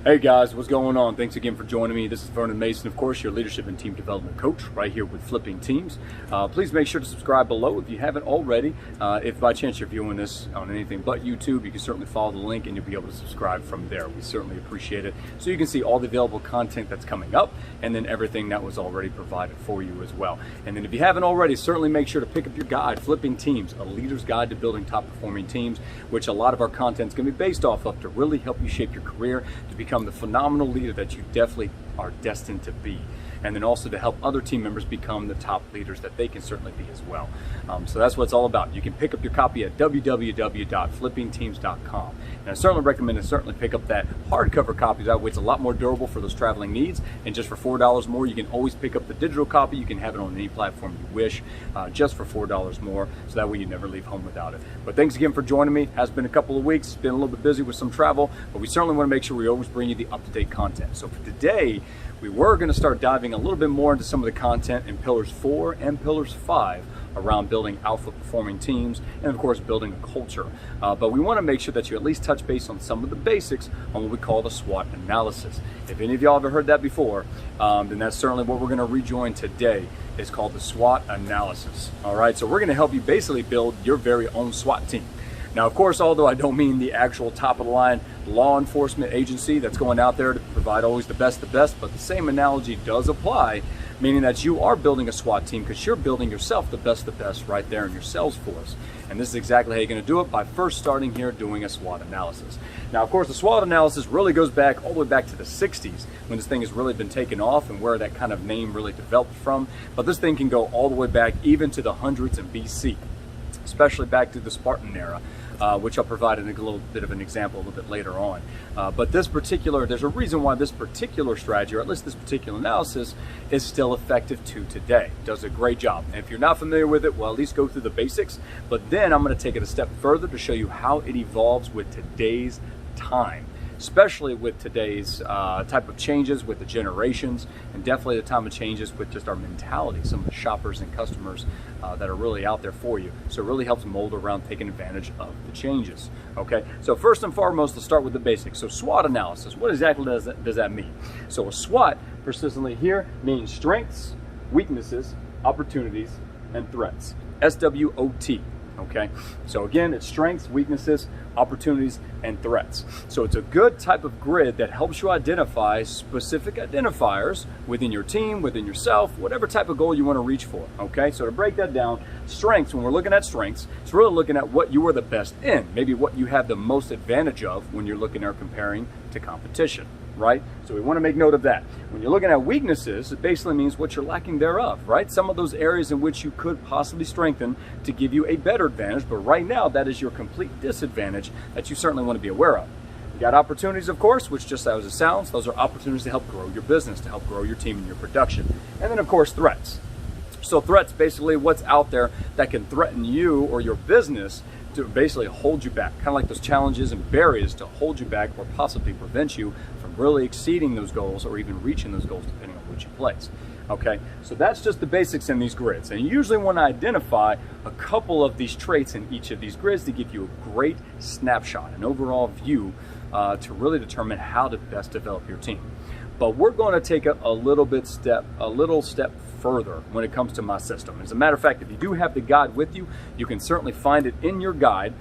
Hey guys, what's going on? Thanks again for joining me. This is Vernon Mason, of course, your leadership and team development coach right here with Flipping Teams. Please make sure to subscribe below if you haven't already. If by chance you're viewing this on anything but YouTube, you can certainly follow the link and you'll be able to subscribe from there. We certainly appreciate it. So you can see all the available content that's coming up and then everything that was already provided for you as well. And then if you haven't already, certainly make sure to pick up your guide, Flipping Teams, a leader's guide to building top performing teams, which a lot of our content is going to be based off of to really help you shape your career to become the phenomenal leader that you definitely are destined to be, and then also to help other team members become the top leaders that they can certainly be as well. So that's what it's all about. You can pick up your copy at www.flippingteams.com, and I certainly recommend to pick up that hardcover copy. That way it's a lot more durable for those traveling needs, and just for $4 more you can always pick up the digital copy. You can have it on any platform you wish, just for $4 more, so that way you never leave home without it. But thanks again for joining me. It has been a couple of weeks, been a little bit busy with some travel, but we certainly want to make sure we always bring you the up-to-date content. So for today, we were going to start diving a little bit more into some of the content in Pillars 4 and Pillars 5 around building alpha performing teams and of course building a culture. But we want to make sure that you at least touch base on some of the basics on what we call the SWOT analysis. If any of y'all have heard that before, then that's certainly what we're going to rejoin today. It's called the SWOT analysis. All right, so we're going to help you basically build your very own SWAT team. Now, of course, although I don't mean the actual top-of-the-line law enforcement agency that's going out there to provide always the best, but the same analogy does apply, meaning that you are building a SWAT team because you're building yourself the best right there in your sales force. And this is exactly how you're going to do it, by first starting here doing a SWOT analysis. Now, of course, the SWOT analysis really goes back all the way back to the 60s when this thing has really been taken off and where that kind of name really developed from. But this thing can go all the way back even to the hundreds in BC, especially back to the Spartan era. Which I'll provide a little bit of an example a little bit later on. But there's a reason why this particular strategy, or at least this particular analysis, is still effective to today. It does a great job. And if you're not familiar with it, well, at least go through the basics. But then I'm going to take it a step further to show you how it evolves with today's time, especially with today's type of changes with the generations, and definitely the time of changes with just our mentality, some of the shoppers and customers that are really out there for you. So it really helps mold around taking advantage of the changes. Okay, so first and foremost, let's start with the basics. So SWOT analysis, what exactly does that mean? So a SWOT, persistently here, means strengths, weaknesses, opportunities, and threats. SWOT. Okay, so again, it's strengths, weaknesses, opportunities, and threats. So it's a good type of grid that helps you identify specific identifiers within your team, within yourself, whatever type of goal you want to reach for. Okay, so to break that down, strengths, when we're looking at strengths, it's really looking at what you are the best in, maybe what you have the most advantage of when you're looking or comparing to competition. Right? So we want to make note of that. When you're looking at weaknesses, it basically means what you're lacking thereof, right? Some of those areas in which you could possibly strengthen to give you a better advantage, but right now that is your complete disadvantage that you certainly want to be aware of. You got opportunities, of course, which just as it sounds, those are opportunities to help grow your business, to help grow your team and your production. And then of course, threats. So threats, basically what's out there that can threaten you or your business to basically hold you back, kind of like those challenges and barriers to hold you back or possibly prevent you from really exceeding those goals or even reaching those goals depending on which you place. Okay, so that's just the basics in these grids, and you usually want to identify a couple of these traits in each of these grids to give you a great snapshot, an overall view to really determine how to best develop your team. But we're going to take a little step further when it comes to my system. As a matter of fact, if you do have the guide with you, you can certainly find it in your guide.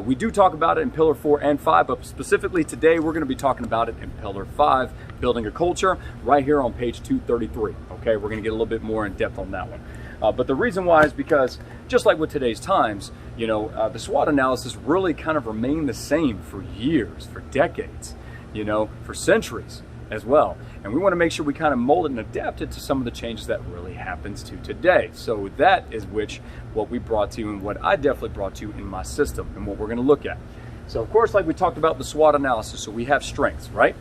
We do talk about it in Pillar 4 and 5, but specifically today we're going to be talking about it in Pillar 5, building a culture, right here on page 233. Okay, we're going to get a little bit more in depth on that one. But the reason why is because, just like with today's times, you know, the SWOT analysis really kind of remained the same for years, for decades, you know, for centuries as well. And we want to make sure we kind of mold it and adapt it to some of the changes that really happens to today. So that is what we brought to you and what I definitely brought to you in my system and what we're going to look at. So of course, like we talked about the SWOT analysis, so we have strengths, right?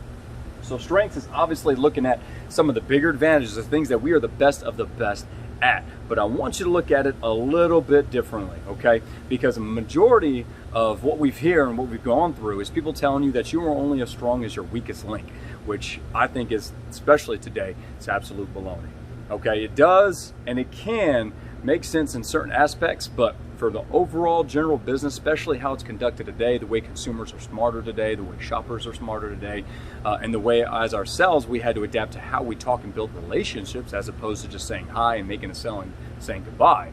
So strengths is obviously looking at some of the bigger advantages, the things that we are the best of the best at. But I want you to look at it a little bit differently, okay? Because a majority of what we've heard and what we've gone through is people telling you that you are only as strong as your weakest link, which I think is, especially today, it's absolute baloney. Okay, it does and it can make sense in certain aspects, but for the overall general business, especially how it's conducted today, the way consumers are smarter today, the way shoppers are smarter today, and the way as ourselves we had to adapt to how we talk and build relationships as opposed to just saying hi and making a sale and saying goodbye.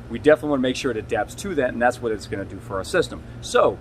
We definitely want to make sure it adapts to that, and that's what it's going to do for our system. So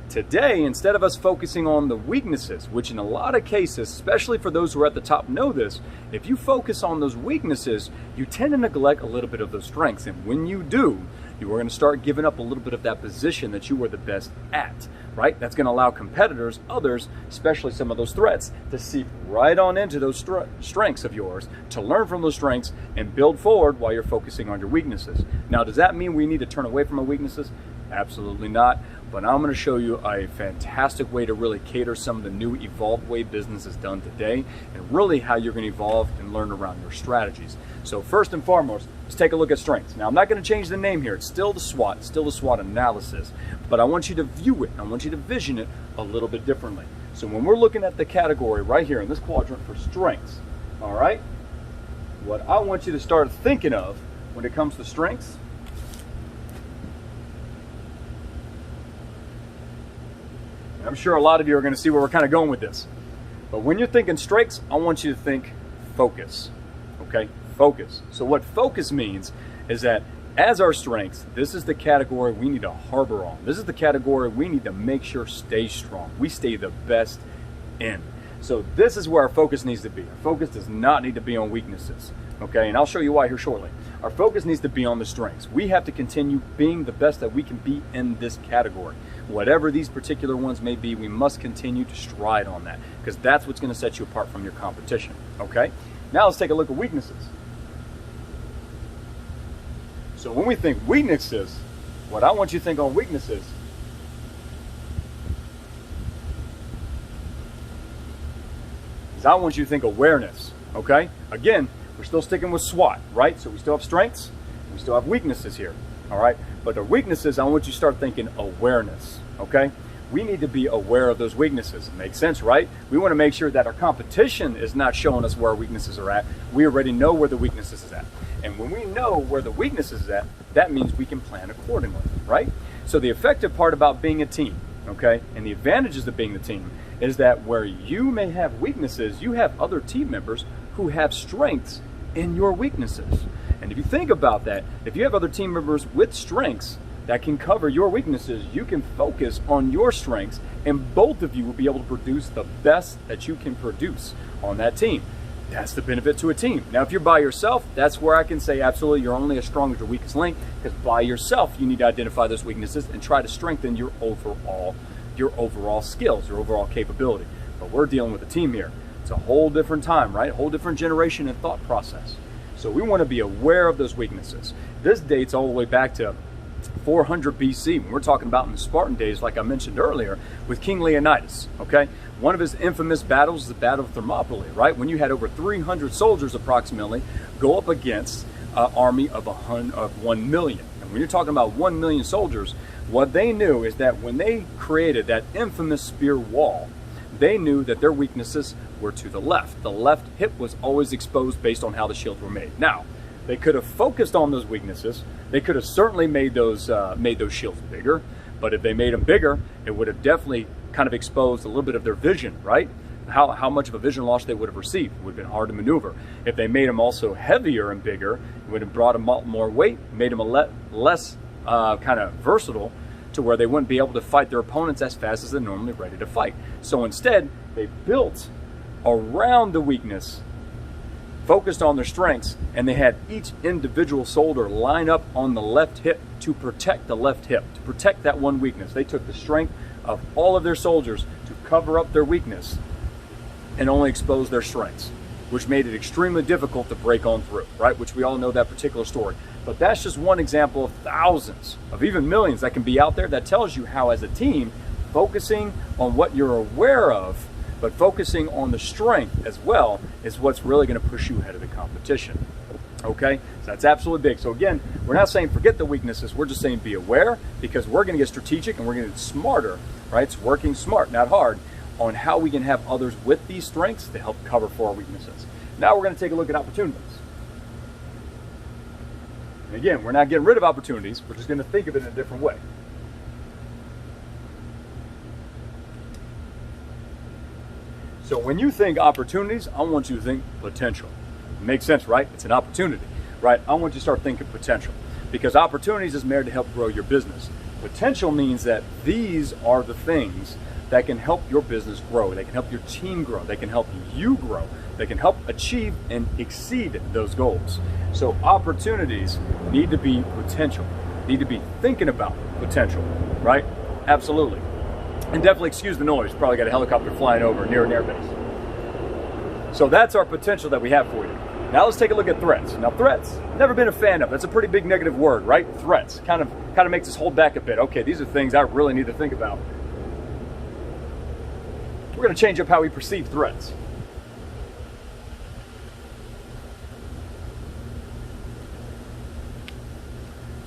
today, instead of us focusing on the weaknesses, which in a lot of cases, especially for those who are at the top know this, if you focus on those weaknesses, you tend to neglect a little bit of those strengths. And when you do, you are going to start giving up a little bit of that position that you were the best at, right? That's going to allow competitors, others, especially some of those threats, to seep right on into those strengths of yours, to learn from those strengths and build forward while you're focusing on your weaknesses. Now, does that mean we need to turn away from our weaknesses? Absolutely not. But I'm going to show you a fantastic way to really cater some of the new evolved way business is done today, and really how you're going to evolve and learn around your strategies. So first and foremost, let's take a look at strengths. Now, I'm not going to change the name here. It's still the SWOT, it's still the SWOT analysis, but I want you to view it, I want you to vision it a little bit differently. So when we're looking at the category right here in this quadrant for strengths, all right, what I want you to start thinking of when it comes to strengths, I'm sure a lot of you are going to see where we're kind of going with this. But when you're thinking strengths, I want you to think focus. Okay? Focus. So what focus means is that as our strengths, this is the category we need to harbor on. This is the category we need to make sure stays strong. We stay the best in. So this is where our focus needs to be. Our focus does not need to be on weaknesses. Okay? And I'll show you why here shortly. Our focus needs to be on the strengths. We have to continue being the best that we can be in this category. Whatever these particular ones may be, we must continue to stride on that, because that's what's going to set you apart from your competition. Okay? Now let's take a look at weaknesses. So when we think weaknesses, what I want you to think on weaknesses is I want you to think awareness. Okay? Again, we're still sticking with SWOT, right? So we still have strengths, we still have weaknesses here. All right, but the weaknesses, I want you to start thinking awareness, okay? We need to be aware of those weaknesses. Makes sense, right? We want to make sure that our competition is not showing us where our weaknesses are at. We already know where the weaknesses is at. And when we know where the weaknesses is at, that means we can plan accordingly, right? So the effective part about being a team, okay, and the advantages of being the team is that where you may have weaknesses, you have other team members who have strengths in your weaknesses. And if you think about that, if you have other team members with strengths that can cover your weaknesses, you can focus on your strengths, and both of you will be able to produce the best that you can produce on that team. That's the benefit to a team. Now, if you're by yourself, that's where I can say absolutely you're only as strong as your weakest link, because by yourself, you need to identify those weaknesses and try to strengthen your overall skills, your overall capability. But we're dealing with a team here. It's a whole different time, right? A whole different generation and thought process. So we want to be aware of those weaknesses. This dates all the way back to 400 BC, when we're talking about in the Spartan days, like I mentioned earlier, with King Leonidas, okay? One of his infamous battles is the Battle of Thermopylae, right? When you had over 300 soldiers approximately go up against an army of 1 million. And when you're talking about 1 million soldiers, what they knew is that when they created that infamous spear wall, they knew that their weaknesses were to the left. The left hip was always exposed based on how the shields were made. Now, they could have focused on those weaknesses. They could have certainly made those shields bigger, but if they made them bigger, it would have definitely kind of exposed a little bit of their vision, right? How much of a vision loss they would have received. It would have been hard to maneuver. If they made them also heavier and bigger, it would have brought them more weight, made them less kind of versatile, to where they wouldn't be able to fight their opponents as fast as they're normally ready to fight. So instead, they built around the weakness, focused on their strengths, and they had each individual soldier line up on the left hip to protect the left hip, to protect that one weakness. They took the strength of all of their soldiers to cover up their weakness and only expose their strengths, which made it extremely difficult to break on through, right? Which we all know that particular story. But that's just one example of thousands, of even millions that can be out there, that tells you how, as a team, focusing on what you're aware of, but focusing on the strength as well, is what's really going to push you ahead of the competition. Okay, so that's absolutely big. So again, we're not saying forget the weaknesses, we're just saying be aware, because we're going to get strategic and we're going to get smarter, right? It's working smart, not hard, on how we can have others with these strengths to help cover for our weaknesses. Now we're going to take a look at opportunities. And again, we're not getting rid of opportunities, we're just going to think of it in a different way. So when you think opportunities, I want you to think potential. Makes sense, right? It's an opportunity, right? I want you to start thinking potential, because opportunities is made to help grow your business. Potential means that these are the things that can help your business grow. They can help your team grow. They can help you grow. They can help achieve and exceed those goals. So opportunities need to be potential, need to be thinking about potential, right? Absolutely. And definitely excuse the noise. Probably got a helicopter flying over near an airbase. So that's our potential that we have for you. Now let's take a look at threats. Now threats, never been a fan of. That's a pretty big negative word, right? Threats kind of makes us hold back a bit. Okay, these are things I really need to think about. We're going to change up how we perceive threats.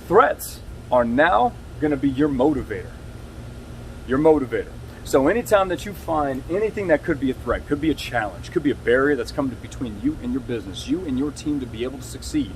Threats are now going to be your motivator. Your motivator. So anytime that you find anything that could be a threat, could be a challenge, could be a barrier that's come between you and your business, you and your team to be able to succeed,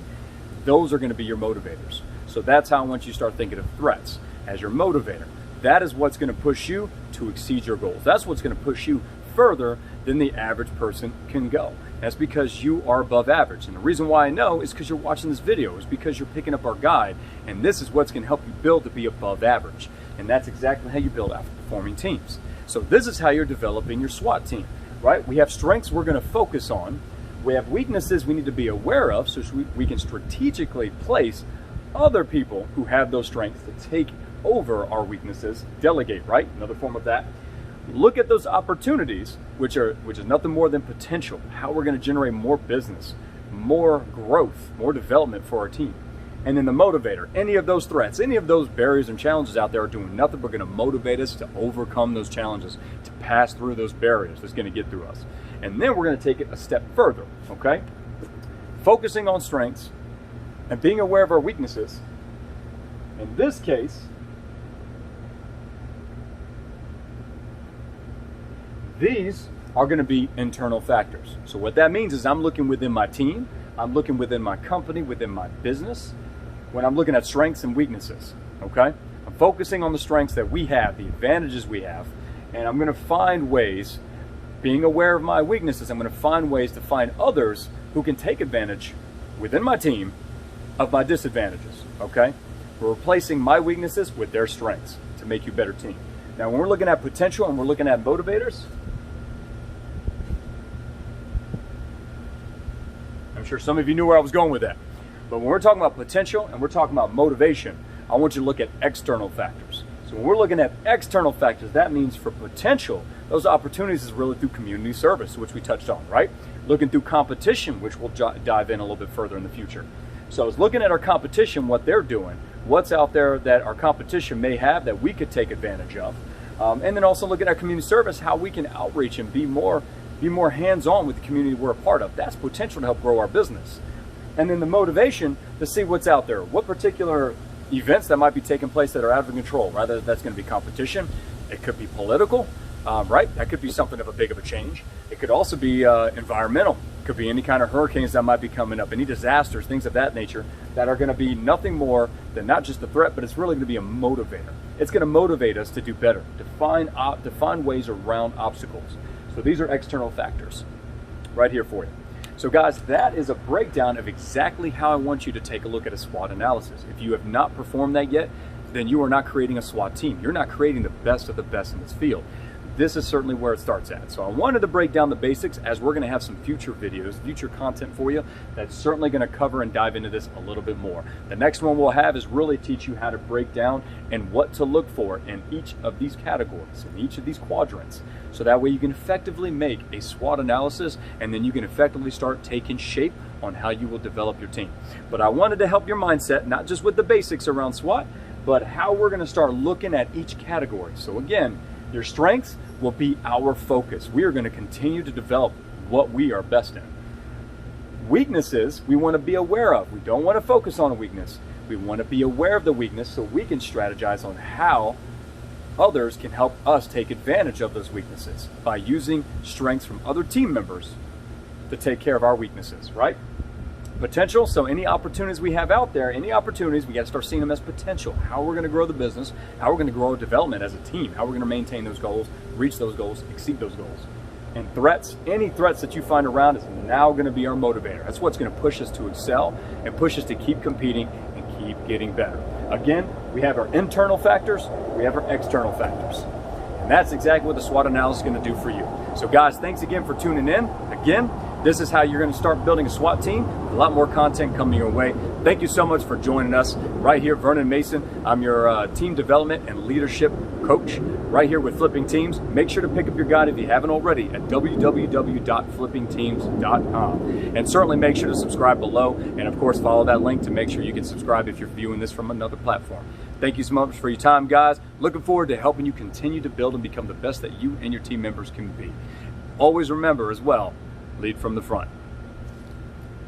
those are going to be your motivators. So that's how I want you to start thinking of threats as your motivator. That is what's going to push you to exceed your goals. That's what's going to push you further than the average person can go. That's because you are above average. And the reason why I know is because you're watching this video, is because you're picking up our guide, and this is what's going to help you build to be above average. And that's exactly how you build performing teams. So this is how you're developing your SWOT team, right? We have strengths we're going to focus on. We have weaknesses we need to be aware of, so we can strategically place other people who have those strengths to take over our weaknesses, delegate, right? Another form of that. Look at those opportunities, which is nothing more than potential, how we're going to generate more business, more growth, more development for our team. And then the motivator, any of those threats, any of those barriers and challenges out there are doing nothing but going to motivate us to overcome those challenges, to pass through those barriers that's going to get through us. And then we're going to take it a step further, okay? Focusing on strengths and being aware of our weaknesses. In this case, these are going to be internal factors. So what that means is I'm looking within my team, I'm looking within my company, within my business, when I'm looking at strengths and weaknesses, okay? I'm focusing on the strengths that we have, the advantages we have, and I'm going to find ways, being aware of my weaknesses, I'm going to find ways to find others who can take advantage within my team of my disadvantages, okay? We're replacing my weaknesses with their strengths to make you a better team. Now, when we're looking at potential and we're looking at motivators, I'm sure some of you knew where I was going with that. But when we're talking about potential and we're talking about motivation, I want you to look at external factors. So when we're looking at external factors, that means for potential, those opportunities is really through community service, which we touched on, right? Looking through competition, which we'll dive in a little bit further in the future. So I was looking at our competition, what they're doing, what's out there that our competition may have that we could take advantage of. And then also looking at our community service, how we can outreach and be more hands-on with the community we're a part of. That's potential to help grow our business. And then the motivation to see what's out there, what particular events that might be taking place that are out of control. Rather, that's going to be competition. It could be political, right? That could be something of a big of a change. It could also be environmental. It could be any kind of hurricanes that might be coming up, any disasters, things of that nature that are going to be nothing more than not just a threat, but it's really going to be a motivator. It's going to motivate us to do better, to find ways around obstacles. So these are external factors right here for you. So guys, that is a breakdown of exactly how I want you to take a look at a SWOT analysis. If you have not performed that yet, then you are not creating a SWOT team. You're not creating the best of the best in this field. This is certainly where it starts at. So I wanted to break down the basics, as we're going to have some future videos, future content for you that's certainly going to cover and dive into this a little bit more. The next one we'll have is really teach you how to break down and what to look for in each of these categories, in each of these quadrants. So that way you can effectively make a SWOT analysis, and then you can effectively start taking shape on how you will develop your team. But I wanted to help your mindset, not just with the basics around SWOT, but how we're going to start looking at each category. So again, your strengths will be our focus. We are going to continue to develop what we are best in. Weaknesses, we want to be aware of. We don't want to focus on a weakness. We want to be aware of the weakness so we can strategize on how others can help us take advantage of those weaknesses by using strengths from other team members to take care of our weaknesses, right? Potential, so any opportunities we have out there, any opportunities, we got to start seeing them as potential. How we're going to grow the business, how we're going to grow our development as a team, how we're going to maintain those goals, reach those goals, exceed those goals. And threats, any threats that you find around is now going to be our motivator. That's what's going to push us to excel and push us to keep competing and keep getting better. Again, we have our internal factors, we have our external factors. And that's exactly what the SWOT analysis is going to do for you. So guys, thanks again for tuning in. Again, this is how you're going to start building a SWOT team. A lot more content coming your way. Thank you so much for joining us right here, Vernon Mason. I'm your team development and leadership coach right here with Flipping Teams. Make sure to pick up your guide if you haven't already at www.flippingteams.com. And certainly make sure to subscribe below, and of course follow that link to make sure you can subscribe if you're viewing this from another platform. Thank you so much for your time, guys. Looking forward to helping you continue to build and become the best that you and your team members can be. Always remember as well, lead from the front.